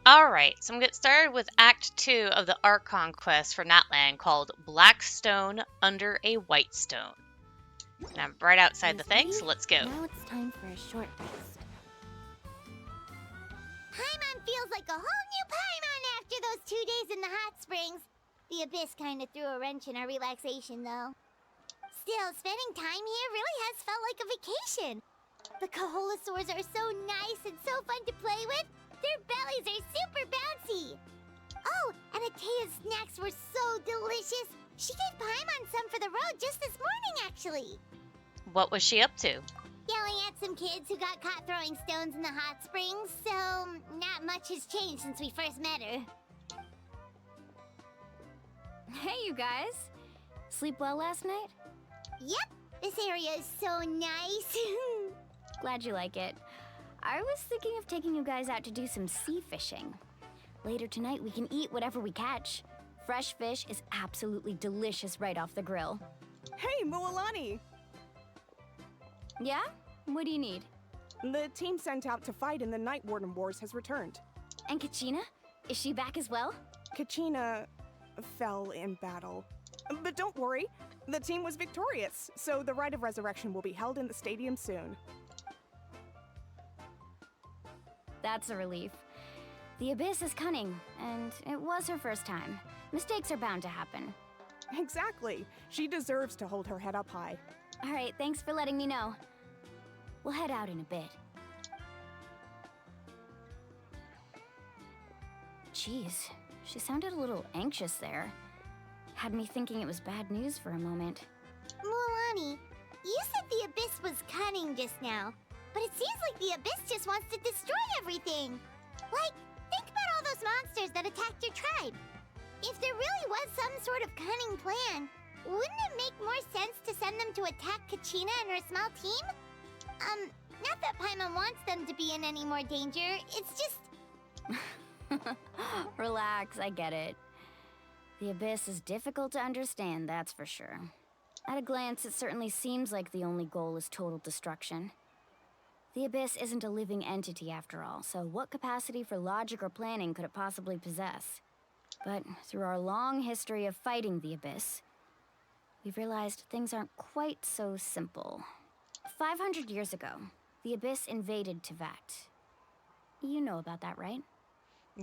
Alright, so I'm going to get started with Act 2 of the Archon quest for Natland called Black Stone Under a White Stone. And I'm right outside the thing, so let's go. Now it's time for a short rest. Paimon feels like a whole new Paimon after those 2 days in the hot springs. The Abyss kind of threw a wrench in our relaxation, though. Still, spending time here really has felt like a vacation. The Kaholosaurs are so nice and so fun to play with. Their bellies are super bouncy. Oh, and Atea's snacks were so delicious. She gave Paimon some for the road just this morning, actually. What was she up to? Yelling at some kids who got caught throwing stones in the hot springs, so not much has changed since we first met her. Hey, you guys. Sleep well last night? Yep, this area is so nice. Glad you like it. I was thinking of taking you guys out to do some sea fishing. Later tonight, we can eat whatever we catch. Fresh fish is absolutely delicious right off the grill. Hey, Mualani! Yeah? What do you need? The team sent out to fight in the Night Warden Wars has returned. And Kachina? Is she back as well? Kachina fell in battle. But don't worry, the team was victorious, so the Rite of Resurrection will be held in the stadium soon. That's a relief. The Abyss is cunning, and it was her first time. Mistakes are bound to happen. Exactly. She deserves to hold her head up high. All right, thanks for letting me know. We'll head out in a bit. Jeez, she sounded a little anxious there. Had me thinking it was bad news for a moment. Mualani, you said the Abyss was cunning just now, but it seems like the Abyss just wants to destroy everything. Like, think about all those monsters that attacked your tribe. If there really was some sort of cunning plan, wouldn't it make more sense to send them to attack Kachina and her small team? Not that Paimon wants them to be in any more danger, it's just... Relax, I get it. The Abyss is difficult to understand, that's for sure. At a glance, it certainly seems like the only goal is total destruction. The Abyss isn't a living entity after all, so what capacity for logic or planning could it possibly possess? But through our long history of fighting the Abyss, we've realized things aren't quite so simple. 500 years ago, the Abyss invaded Teyvat. You know about that, right?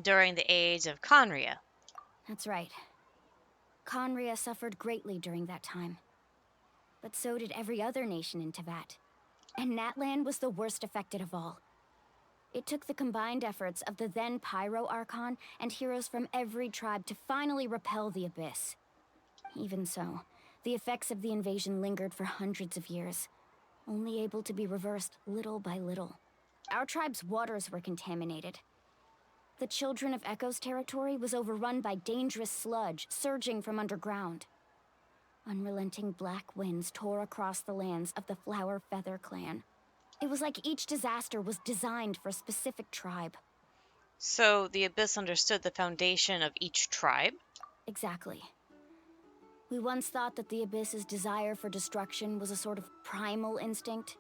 During the age of Conria. That's right. Conria suffered greatly during that time. But so did every other nation in Teyvat. And Natland was the worst affected of all. It took the combined efforts of the then Pyro Archon and heroes from every tribe to finally repel the Abyss. Even so, the effects of the invasion lingered for hundreds of years, only able to be reversed little by little. Our tribe's waters were contaminated. The Children of Echo's territory was overrun by dangerous sludge surging from underground. Unrelenting black winds tore across the lands of the Flower Feather clan. It was like each disaster was designed for a specific tribe. So the Abyss understood the foundation of each tribe? Exactly. We once thought that the Abyss's desire for destruction was a sort of primal instinct,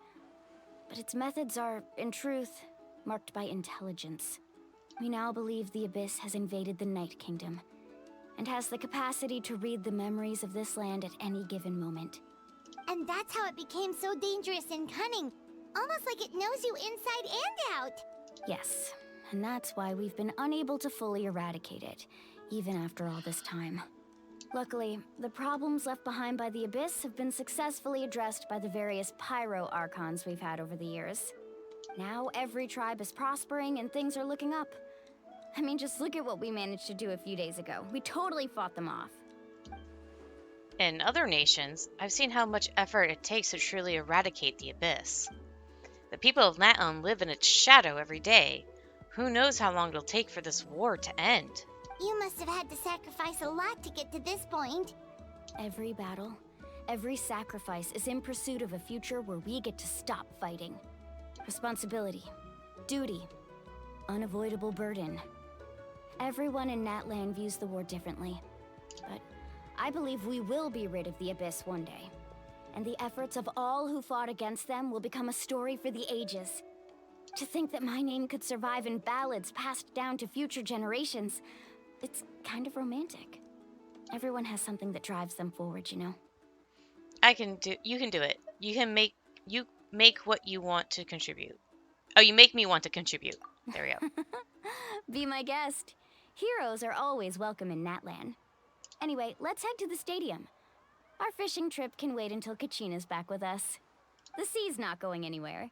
but its methods are, in truth, marked by intelligence. We now believe the Abyss has invaded the Night Kingdom, and has the capacity to read the memories of this land at any given moment. And that's how it became so dangerous and cunning. Almost like it knows you inside and out. Yes, and that's why we've been unable to fully eradicate it, even after all this time. Luckily, the problems left behind by the Abyss have been successfully addressed by the various Pyro Archons we've had over the years. Now every tribe is prospering and things are looking up. I mean, just look at what we managed to do a few days ago. We totally fought them off. In other nations, I've seen how much effort it takes to truly eradicate the Abyss. The people of Natland live in its shadow every day. Who knows how long it'll take for this war to end? You must have had to sacrifice a lot to get to this point. Every battle, every sacrifice is in pursuit of a future where we get to stop fighting. Responsibility, duty, unavoidable burden. Everyone in Natland views the war differently, but I believe we will be rid of the Abyss one day, and the efforts of all who fought against them will become a story for the ages. To think that my name could survive in ballads passed down to future generations, it's kind of romantic. Everyone has something that drives them forward, you know? You can do it. You make what you want to contribute. Oh, you make me want to contribute. There we go. Be my guest. Heroes are always welcome in Natlan. Anyway, let's head to the stadium. Our fishing trip can wait until Kachina's back with us. The sea's not going anywhere.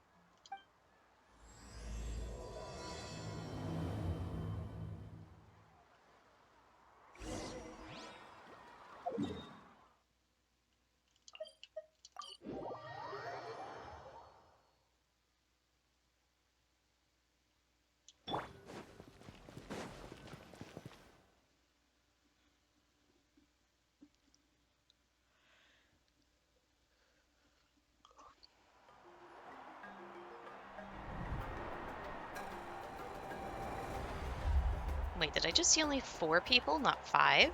Wait, did I just see only 4 people, not 5?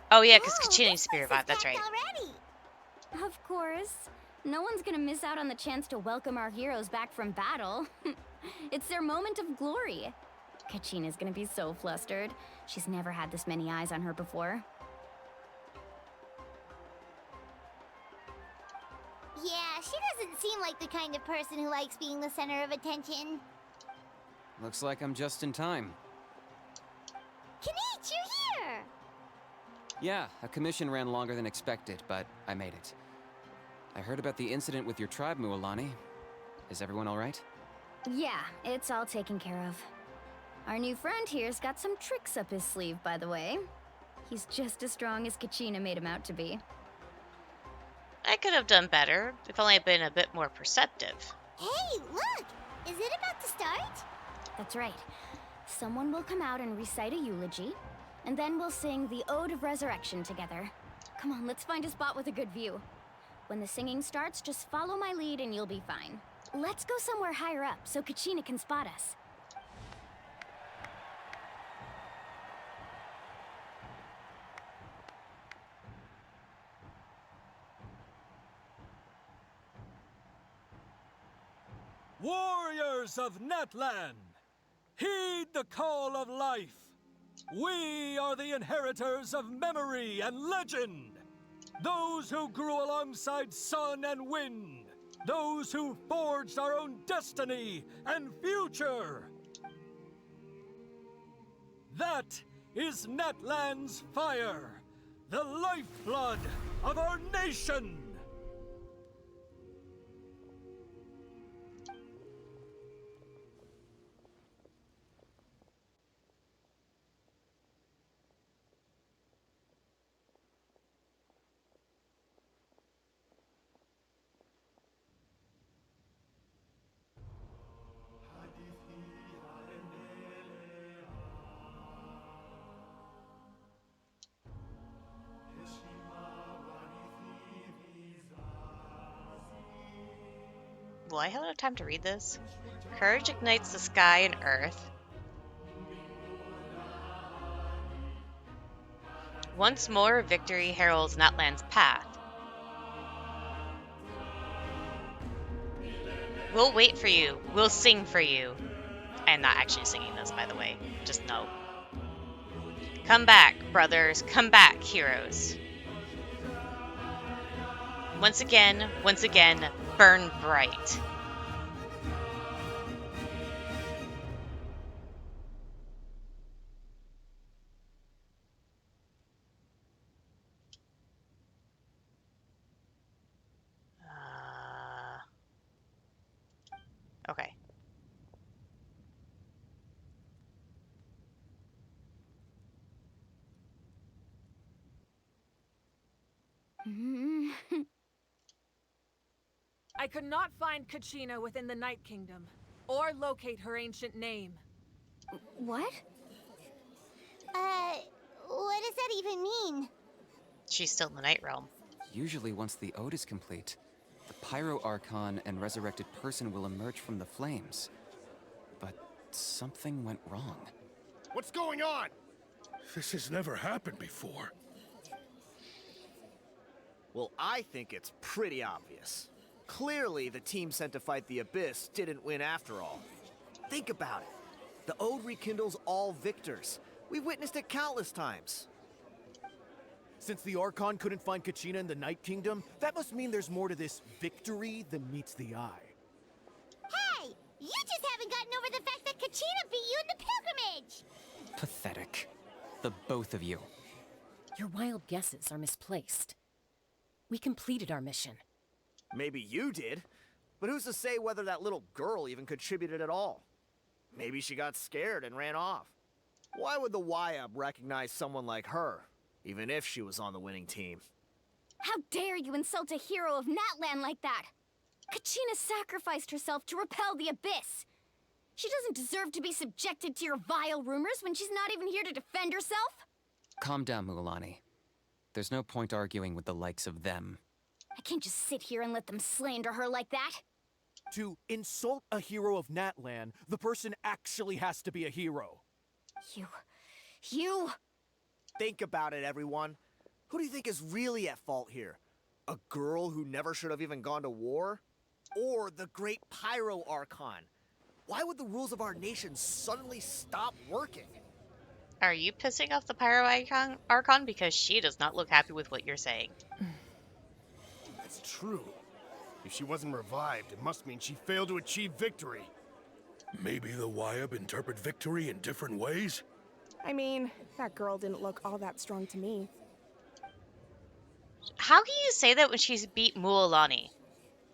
Oh yeah, because Whoa, Kachina this Spirit place is Vibe, that's right. packed already. Of course. No one's gonna miss out on the chance to welcome our heroes back from battle. It's their moment of glory. Kachina's gonna be so flustered. She's never had this many eyes on her before. Yeah, she doesn't seem like the kind of person who likes being the center of attention. Looks like I'm just in time. Kanich, you're here! Yeah, a commission ran longer than expected, but I made it. I heard about the incident with your tribe, Mualani. Is everyone all right? Yeah, it's all taken care of. Our new friend here's got some tricks up his sleeve, by the way. He's just as strong as Kachina made him out to be. I could have done better if only I'd been a bit more perceptive. Hey, look! Is it about to start? That's right. Someone will come out and recite a eulogy, and then we'll sing the Ode of Resurrection together. Come on, let's find a spot with a good view. When the singing starts, just follow my lead and you'll be fine. Let's go somewhere higher up so Kachina can spot us. Warriors of Natlan, heed the call of life. We are the inheritors of memory and legend. Those who grew alongside sun and wind. Those who forged our own destiny and future. That is Natlan's fire, the lifeblood of our nation. Will I have enough time to read this? Courage ignites the sky and earth. Once more, victory heralds Natlan's path. We'll wait for you. We'll sing for you. I'm not actually singing this, by the way. Just know. Come back, brothers. Come back, heroes. Once again, burn bright. Okay. I could not find Kachina within the Night Kingdom, or locate her ancient name. What? What does that even mean? She's still in the Night Realm. Usually once the ode is complete, the Pyro Archon and resurrected person will emerge from the flames. But something went wrong. What's going on? This has never happened before. Well, I think it's pretty obvious. Clearly, the team sent to fight the Abyss didn't win after all. Think about it. The Ode rekindles all victors. We've witnessed it countless times. Since the Archon couldn't find Kachina in the Night Kingdom, that must mean there's more to this victory than meets the eye. Hey! You just haven't gotten over the fact that Kachina beat you in the pilgrimage! Pathetic. The both of you. Your wild guesses are misplaced. We completed our mission. Maybe you did, but who's to say whether that little girl even contributed at all? Maybe she got scared and ran off. Why would the YUB recognize someone like her, even if she was on the winning team? How dare you insult a hero of Natlan like that? Kachina sacrificed herself to repel the Abyss. She doesn't deserve to be subjected to your vile rumors when she's not even here to defend herself. Calm down, Mualani. There's no point arguing with the likes of them. I can't just sit here and let them slander her like that. To insult a hero of Natlan, the person actually has to be a hero. You... Think about it, everyone. Who do you think is really at fault here? A girl who never should have even gone to war? Or the great Pyro Archon? Why would the rules of our nation suddenly stop working? Are you pissing off the Pyro Archon? Because she does not look happy with what you're saying. That's true. If she wasn't revived, it must mean she failed to achieve victory. Maybe the YUB interpret victory in different ways? I mean, that girl didn't look all that strong to me. How can you say that when she's beat Mualani?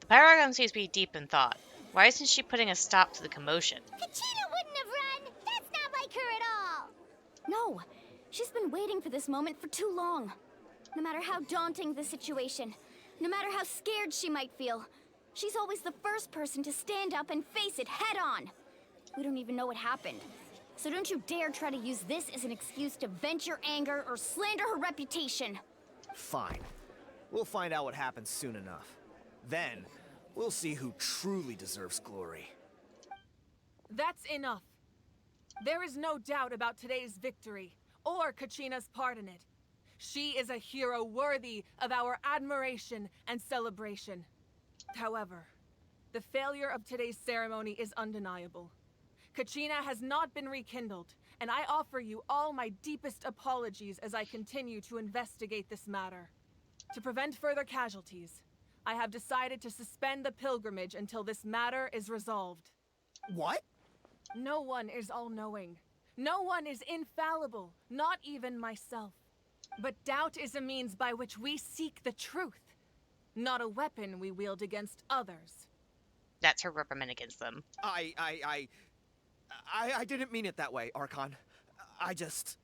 The Pyro Archon seems to be deep in thought. Why isn't she putting a stop to the commotion? Kachina wouldn't have run! That's not like her at all! No, she's been waiting for this moment for too long. No matter how daunting the situation, no matter how scared she might feel, she's always the first person to stand up and face it head on. We don't even know what happened. So don't you dare try to use this as an excuse to vent your anger or slander her reputation. Fine. We'll find out what happens soon enough. Then, we'll see who truly deserves glory. That's enough. There is no doubt about today's victory, or Kachina's part in it. She is a hero worthy of our admiration and celebration. However, the failure of today's ceremony is undeniable. Kachina has not been rekindled, and I offer you all my deepest apologies as I continue to investigate this matter. To prevent further casualties, I have decided to suspend the pilgrimage until this matter is resolved. What? No one is all-knowing. No one is infallible, not even myself. But doubt is a means by which we seek the truth, not a weapon we wield against others. That's her reprimand against them. I didn't mean it that way, Archon. I just...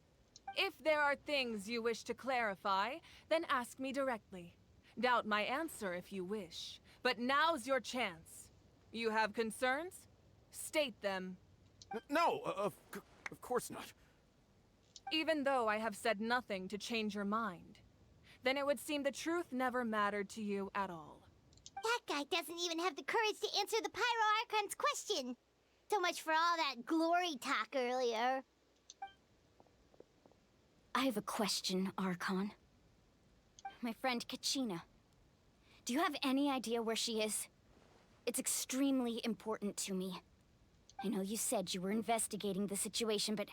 If there are things you wish to clarify, then ask me directly. Doubt my answer if you wish. But now's your chance. You have concerns? State them. No, of course not. Even though I have said nothing to change your mind, then it would seem the truth never mattered to you at all. That guy doesn't even have the courage to answer the Pyro Archon's question. So much for all that glory talk earlier. I have a question, Archon. My friend Kachina. Do you have any idea where she is? It's extremely important to me. I know you said you were investigating the situation, but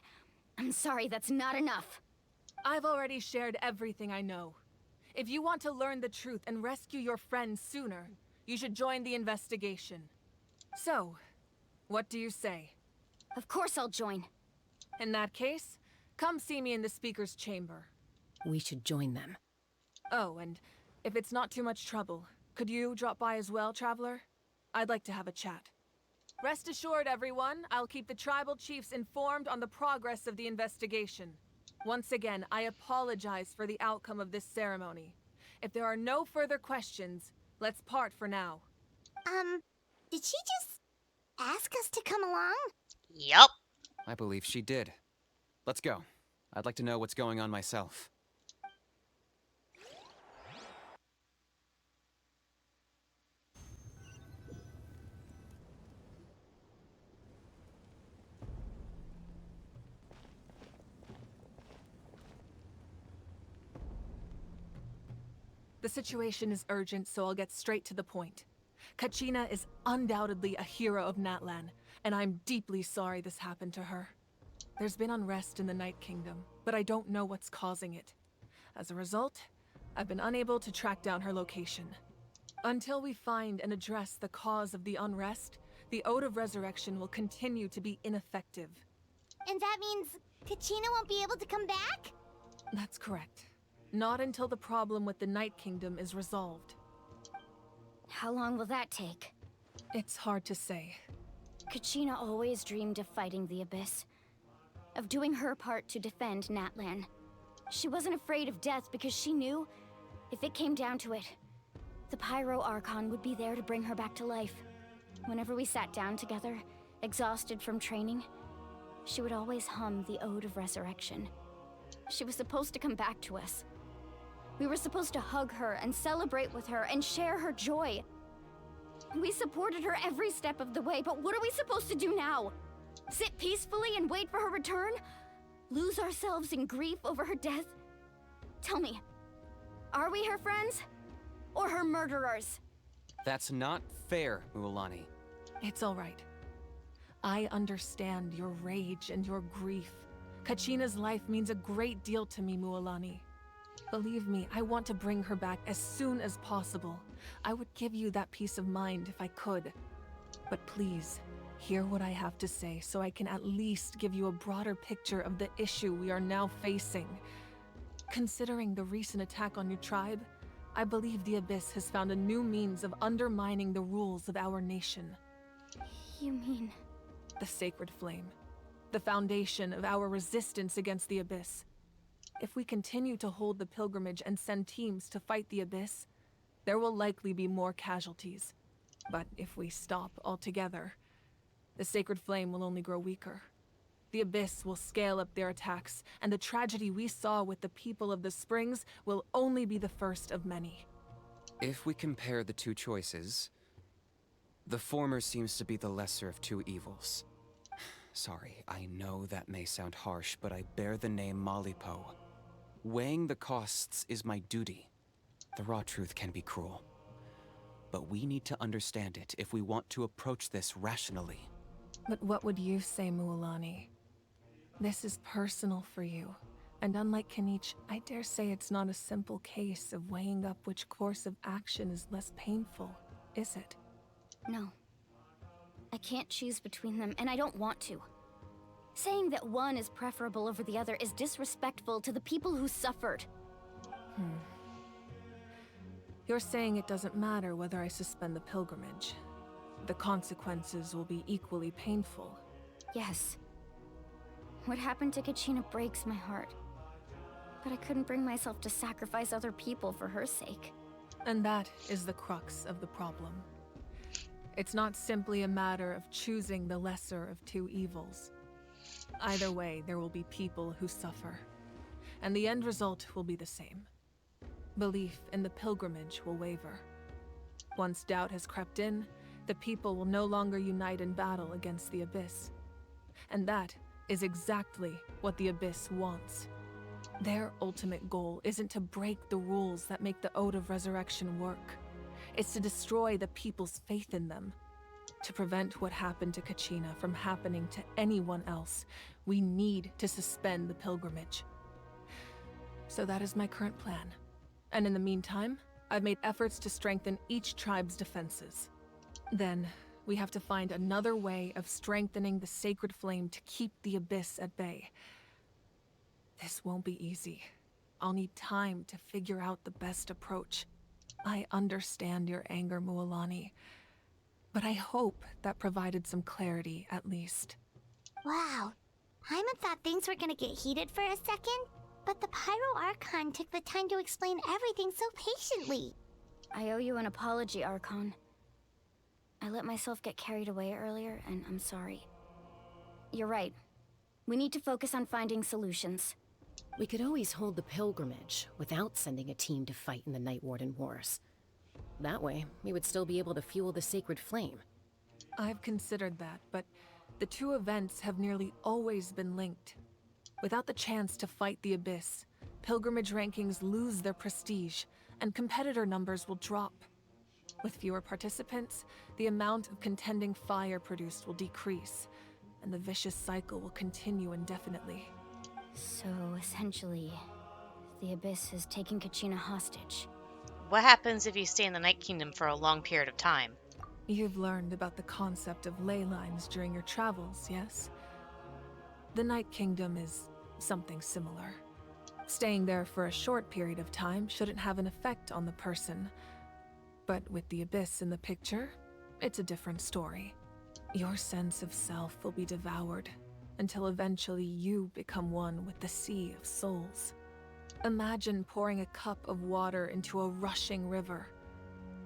I'm sorry, that's not enough. I've already shared everything I know. If you want to learn the truth and rescue your friend sooner, you should join the investigation. So, what do you say? Of course I'll join. In that case, come see me in the speaker's chamber. We should join them. Oh, and if it's not too much trouble, could you drop by as well, Traveler? I'd like to have a chat. Rest assured, everyone, I'll keep the tribal chiefs informed on the progress of the investigation. Once again, I apologize for the outcome of this ceremony. If there are no further questions, let's part for now. Did she just ask us to come along? Yup. I believe she did. Let's go. I'd like to know what's going on myself. The situation is urgent, so I'll get straight to the point. Kachina is undoubtedly a hero of Natlan, and I'm deeply sorry this happened to her. There's been unrest in the Night Kingdom, but I don't know what's causing it. As a result, I've been unable to track down her location. Until we find and address the cause of the unrest, the Ode of Resurrection will continue to be ineffective. And that means Kachina won't be able to come back? That's correct. Not until the problem with the Night Kingdom is resolved. How long will that take? It's hard to say. Kachina always dreamed of fighting the Abyss. Of doing her part to defend Natlan. She wasn't afraid of death because she knew, if it came down to it, the Pyro Archon would be there to bring her back to life. Whenever we sat down together, exhausted from training, she would always hum the Ode of Resurrection. She was supposed to come back to us. We were supposed to hug her and celebrate with her and share her joy. We supported her every step of the way, but what are we supposed to do now? Sit peacefully and wait for her return? Lose ourselves in grief over her death? Tell me, are we her friends? Or her murderers? That's not fair, Mualani. It's all right. I understand your rage and your grief. Kachina's life means a great deal to me, Mualani. Believe me, I want to bring her back as soon as possible. I would give you that peace of mind if I could. But please, hear what I have to say so I can at least give you a broader picture of the issue we are now facing. Considering the recent attack on your tribe, I believe the Abyss has found a new means of undermining the rules of our nation. You mean... The Sacred Flame. The foundation of our resistance against the Abyss. If we continue to hold the pilgrimage and send teams to fight the Abyss, there will likely be more casualties. But if we stop altogether, the Sacred Flame will only grow weaker. The Abyss will scale up their attacks, and the tragedy we saw with the people of the Springs will only be the first of many. If we compare the two choices, the former seems to be the lesser of two evils. Sorry, I know that may sound harsh, but I bear the name Malipo. Weighing the costs is my duty. The raw truth can be cruel. But we need to understand it if we want to approach this rationally. But what would you say, Mualani? This is personal for you. And unlike Kanich, I dare say it's not a simple case of weighing up which course of action is less painful, is it? No. I can't choose between them, and I don't want to. Saying that one is preferable over the other is disrespectful to the people who suffered. You're saying it doesn't matter whether I suspend the pilgrimage. The consequences will be equally painful. Yes. What happened to Kachina breaks my heart. But I couldn't bring myself to sacrifice other people for her sake. And that is the crux of the problem. It's not simply a matter of choosing the lesser of two evils. Either way, there will be people who suffer. And the end result will be the same. Belief in the pilgrimage will waver. Once doubt has crept in, the people will no longer unite in battle against the Abyss. And that is exactly what the Abyss wants. Their ultimate goal isn't to break the rules that make the Ode of Resurrection work. It's to destroy the people's faith in them. To prevent what happened to Kachina from happening to anyone else, we need to suspend the pilgrimage. So that is my current plan. And in the meantime, I've made efforts to strengthen each tribe's defenses. Then, we have to find another way of strengthening the Sacred Flame to keep the Abyss at bay. This won't be easy. I'll need time to figure out the best approach. I understand your anger, Mualani, but I hope that provided some clarity, at least. Wow. Hyman thought things were gonna get heated for a second, but the Pyro Archon took the time to explain everything so patiently. I owe you an apology, Archon. I let myself get carried away earlier, and I'm sorry. You're right. We need to focus on finding solutions. We could always hold the pilgrimage without sending a team to fight in the Night Warden Wars. That way, we would still be able to fuel the Sacred Flame. I've considered that, but the two events have nearly always been linked. Without the chance to fight the Abyss, pilgrimage rankings lose their prestige, and competitor numbers will drop. With fewer participants, the amount of contending fire produced will decrease, and the vicious cycle will continue indefinitely. So, essentially, the Abyss has taken Kachina hostage. What happens if you stay in the Night Kingdom for a long period of time? You've learned about the concept of ley lines during your travels, yes? The Night Kingdom is something similar. Staying there for a short period of time shouldn't have an effect on the person. But with the Abyss in the picture, it's a different story. Your sense of self will be devoured, until eventually you become one with the Sea of Souls. Imagine pouring a cup of water into a rushing river.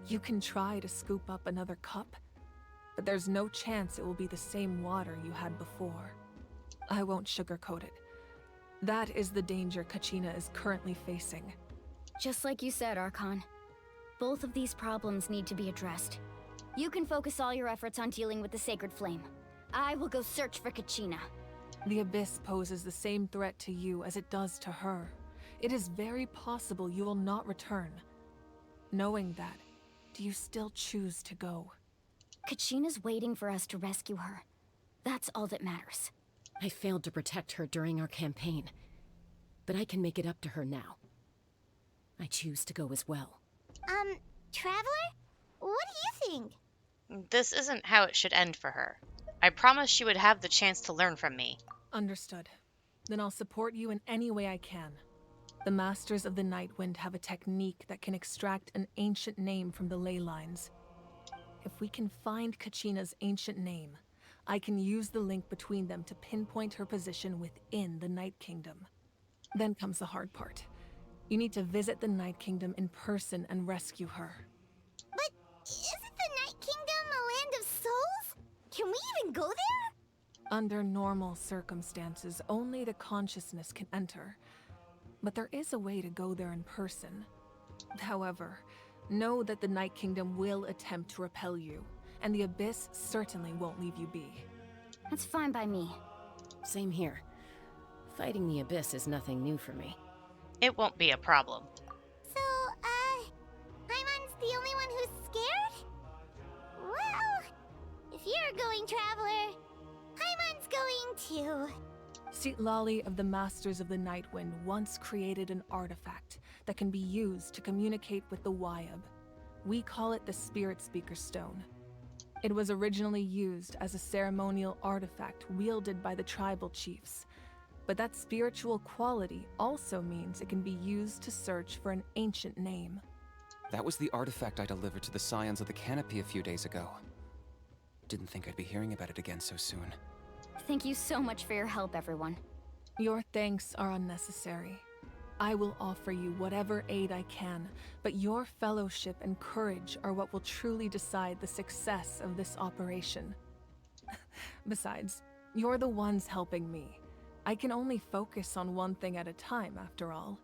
You can try to scoop up another cup, but there's no chance it will be the same water you had before. I won't sugarcoat it. That is the danger Kachina is currently facing. Just like you said, Archon. Both of these problems need to be addressed. You can focus all your efforts on dealing with the Sacred Flame. I will go search for Kachina. The Abyss poses the same threat to you as it does to her. It is very possible you will not return. Knowing that, do you still choose to go? Kachina's waiting for us to rescue her. That's all that matters. I failed to protect her during our campaign, but I can make it up to her now. I choose to go as well. Traveler? What do you think? This isn't how it should end for her. I promised she would have the chance to learn from me. Understood. Then I'll support you in any way I can. The Masters of the Nightwind have a technique that can extract an ancient name from the ley lines. If we can find Kachina's ancient name, I can use the link between them to pinpoint her position within the Night Kingdom. Then comes the hard part. You need to visit the Night Kingdom in person and rescue her. But isn't the Night Kingdom a land of souls? Can we even go there? Under normal circumstances, only the consciousness can enter. But there is a way to go there in person. However, know that the Night Kingdom will attempt to repel you, and the Abyss certainly won't leave you be. That's fine by me. Same here. Fighting the Abyss is nothing new for me. It won't be a problem. So, Paimon's the only one who's scared? Well, if you're going, Traveler, Paimon's going too. Lali of the Masters of the Nightwind once created an artifact that can be used to communicate with the Wyab. We call it the Spirit Speaker Stone. It was originally used as a ceremonial artifact wielded by the tribal chiefs, but that spiritual quality also means it can be used to search for an ancient name. That was the artifact I delivered to the Scions of the Canopy a few days ago. Didn't think I'd be hearing about it again so soon. Thank you so much for your help, everyone. Your thanks are unnecessary. I will offer you whatever aid I can, but your fellowship and courage are what will truly decide the success of this operation. Besides, you're the ones helping me. I can only focus on one thing at a time, after all.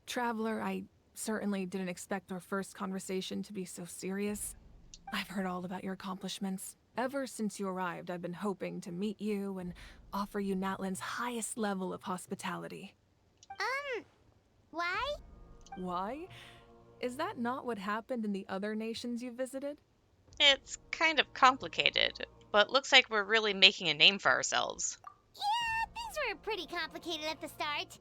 Traveler, I certainly didn't expect our first conversation to be so serious. I've heard all about your accomplishments. Ever since you arrived, I've been hoping to meet you and offer you Natlan's highest level of hospitality. Why? Why? Is that not what happened in the other nations you visited? It's kind of complicated, but looks like we're really making a name for ourselves. Yeah, things were pretty complicated at the start.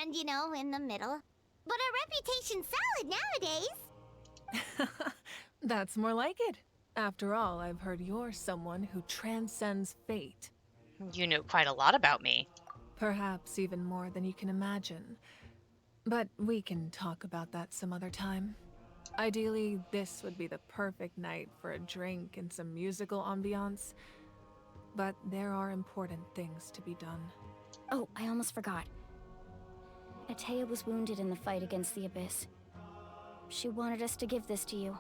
And, in the middle. But our reputation's solid nowadays. That's more like it. After all, I've heard you're someone who transcends fate. You know quite a lot about me. Perhaps even more than you can imagine. But we can talk about that some other time. Ideally, this would be the perfect night for a drink and some musical ambiance. But there are important things to be done. Oh, I almost forgot. Atea was wounded in the fight against the Abyss. She wanted us to give this to you.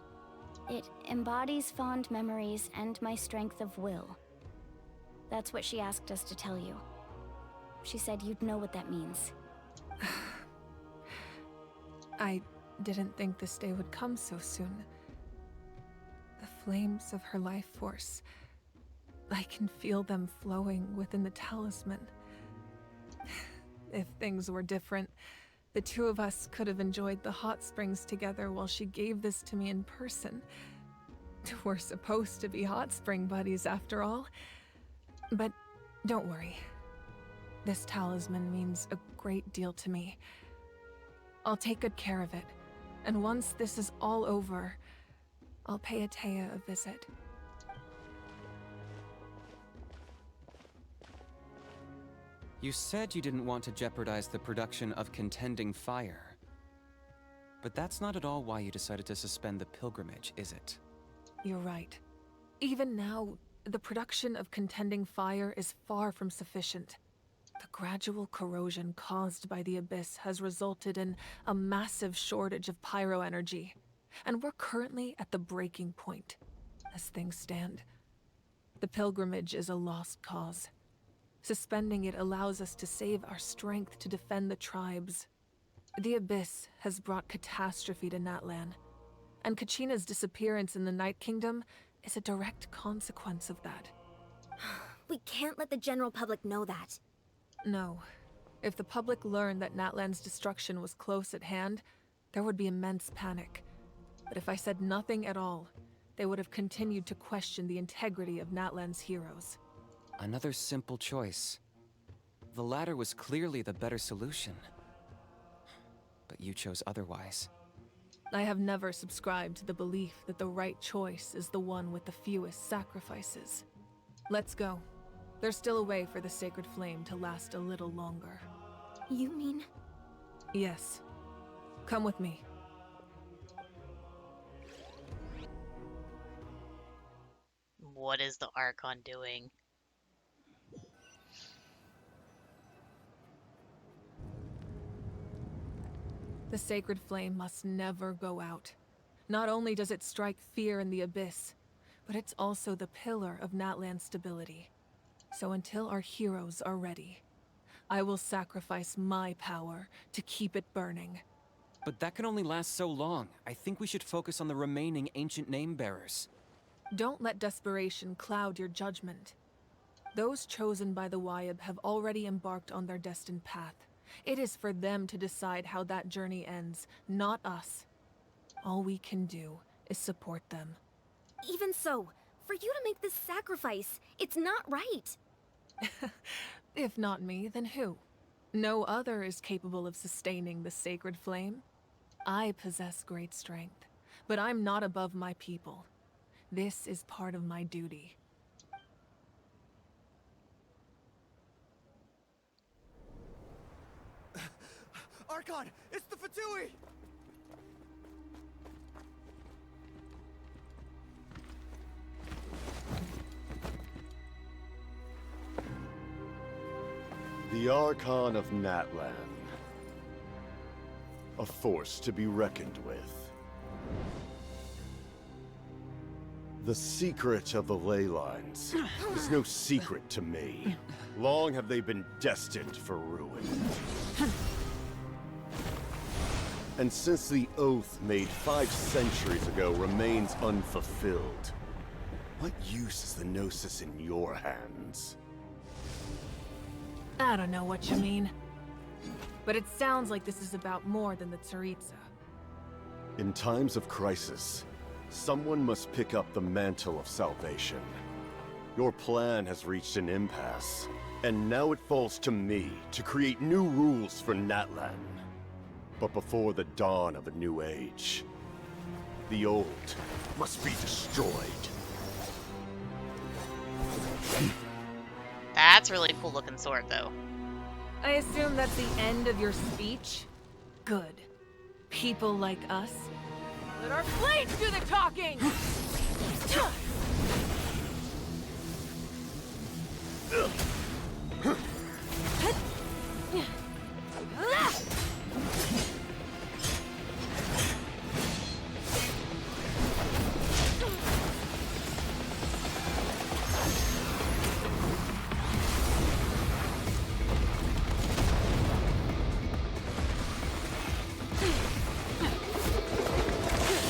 It embodies fond memories and my strength of will. That's what she asked us to tell you. She said you'd know what that means. I didn't think this day would come so soon. The flames of her life force. I can feel them flowing within the talisman. If things were different, The two of us could have enjoyed the hot springs together while she gave this to me in person. We're supposed to be hot spring buddies after all. But don't worry. This talisman means a great deal to me. I'll take good care of it. And once this is all over, I'll pay Atea a visit. You said you didn't want to jeopardize the production of Contending Fire. But that's not at all why you decided to suspend the pilgrimage, is it? You're right. Even now, the production of Contending Fire is far from sufficient. The gradual corrosion caused by the Abyss has resulted in a massive shortage of pyro energy, and we're currently at the breaking point, as things stand. The pilgrimage is a lost cause. Suspending it allows us to save our strength to defend the tribes. The Abyss has brought catastrophe to Natlan, and Kachina's disappearance in the Night Kingdom is a direct consequence of that. We can't let the general public know that. No. If the public learned that Natlan's destruction was close at hand, there would be immense panic. But if I said nothing at all, they would have continued to question the integrity of Natlan's heroes. Another simple choice. The latter was clearly the better solution. But you chose otherwise. I have never subscribed to the belief that the right choice is the one with the fewest sacrifices. Let's go. There's still a way for the sacred flame to last a little longer. You mean? Yes. Come with me. What is the Archon doing? The sacred flame must never go out. Not only does it strike fear in the Abyss, but it's also the pillar of Natlan's stability. So until our heroes are ready, I will sacrifice my power to keep it burning. But that can only last so long. I think we should focus on the remaining ancient name-bearers. Don't let desperation cloud your judgment. Those chosen by the Wayab have already embarked on their destined path. It is for them to decide how that journey ends, not us. All we can do is support them. Even so, for you to make this sacrifice, it's not right. If not me, then who? No other is capable of sustaining the sacred flame. I possess great strength, but I'm not above my people. This is part of my duty. Archon, it's the Fatui! The Archon of Natlan. A force to be reckoned with. The secret of the ley lines is no secret to me. Long have they been destined for ruin. And since the oath made 5 centuries ago remains unfulfilled, what use is the Gnosis in your hands? I don't know what you mean. But it sounds like this is about more than the Tsaritsa. In times of crisis, someone must pick up the mantle of salvation. Your plan has reached an impasse, and now it falls to me to create new rules for Natlan. But before the dawn of a new age, the old must be destroyed. That's a really cool looking sword, though. I assume that's the end of your speech? Good. People like us. Let our blades do the talking!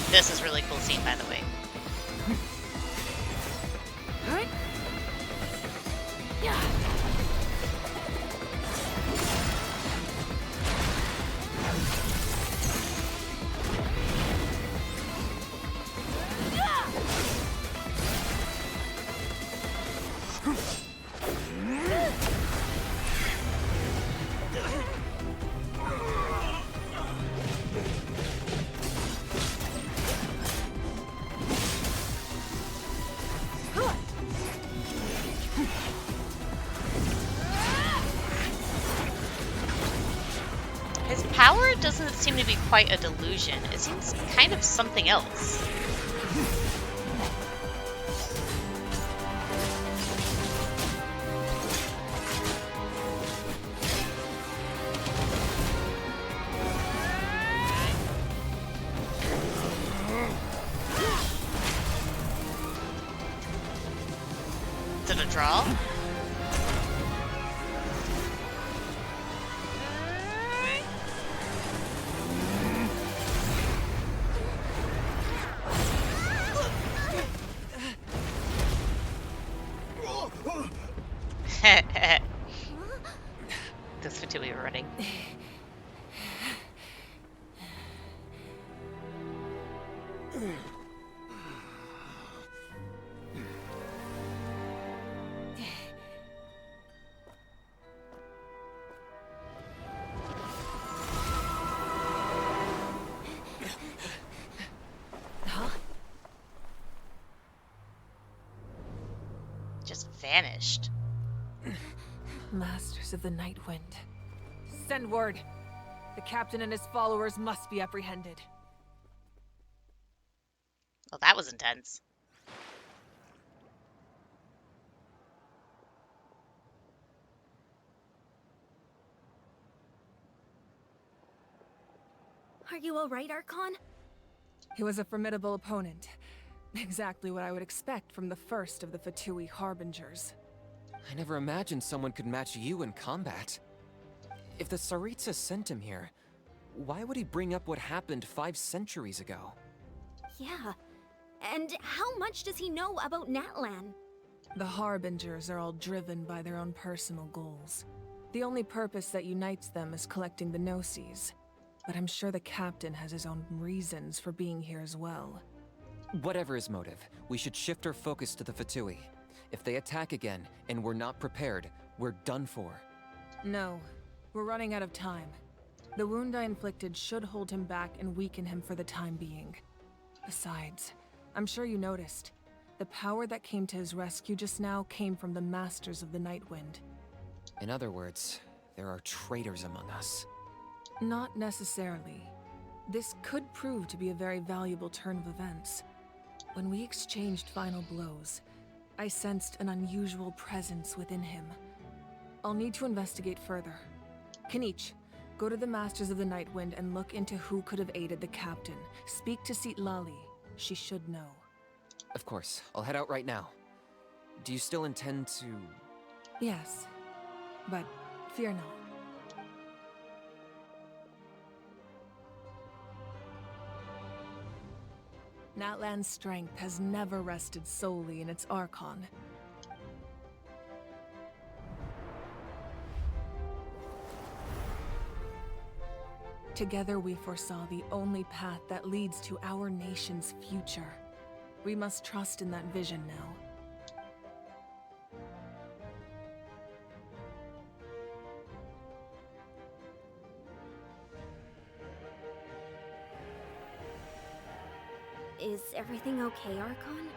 This is a really cool scene, by the way. power doesn't seem to be quite a delusion. It seems kind of something else. Is it a draw? This Fatui were running. Just vanished. Masters of the Night Wind. Send word. The captain and his followers must be apprehended. Well, that was intense. Are you alright, Archon? He was a formidable opponent. Exactly what I would expect from the first of the Fatui Harbingers. I never imagined someone could match you in combat. If the Tsaritsa sent him here, why would he bring up what happened 5 centuries ago? Yeah. And how much does he know about Natlan? The Harbingers are all driven by their own personal goals. The only purpose that unites them is collecting the Gnosis. But I'm sure the captain has his own reasons for being here as well. Whatever his motive, we should shift our focus to the Fatui. If they attack again, and we're not prepared, we're done for. No, we're running out of time. The wound I inflicted should hold him back and weaken him for the time being. Besides, I'm sure you noticed, the power that came to his rescue just now came from the Masters of the Night Wind. In other words, there are traitors among us. Not necessarily. This could prove to be a very valuable turn of events. When we exchanged final blows, I sensed an unusual presence within him. I'll need to investigate further. Kanich, go to the Masters of the Night Wind and look into who could have aided the captain. Speak to Lali. She should know. Of course, I'll head out right now. Do you still intend to... Yes, but fear not. Natlan's strength has never rested solely in its Archon. Together we foresaw the only path that leads to our nation's future. We must trust in that vision now. Is everything okay, Archon?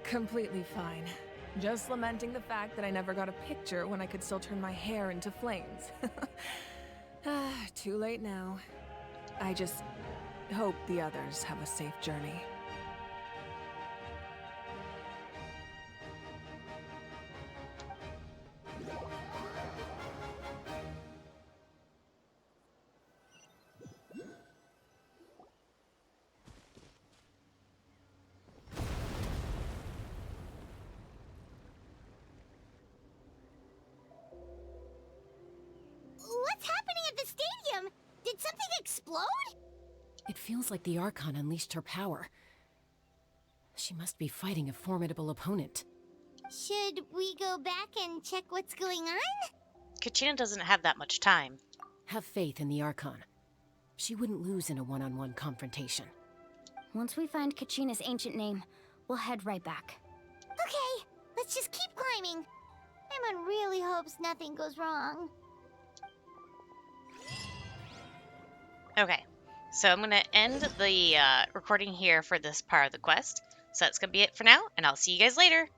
Completely fine. Just lamenting the fact that I never got a picture when I could still turn my hair into flames. Too late now. I just hope the others have a safe journey. What's happening at the stadium? Did something explode? It feels like the Archon unleashed her power. She must be fighting a formidable opponent. Should we go back and check what's going on? Kachina doesn't have that much time. Have faith in the Archon. She wouldn't lose in a one-on-one confrontation. Once we find Kachina's ancient name, we'll head right back. Okay, let's just keep climbing. Everyone really hopes nothing goes wrong. Okay, so I'm going to end the recording here for this part of the quest. So that's going to be it for now, and I'll see you guys later.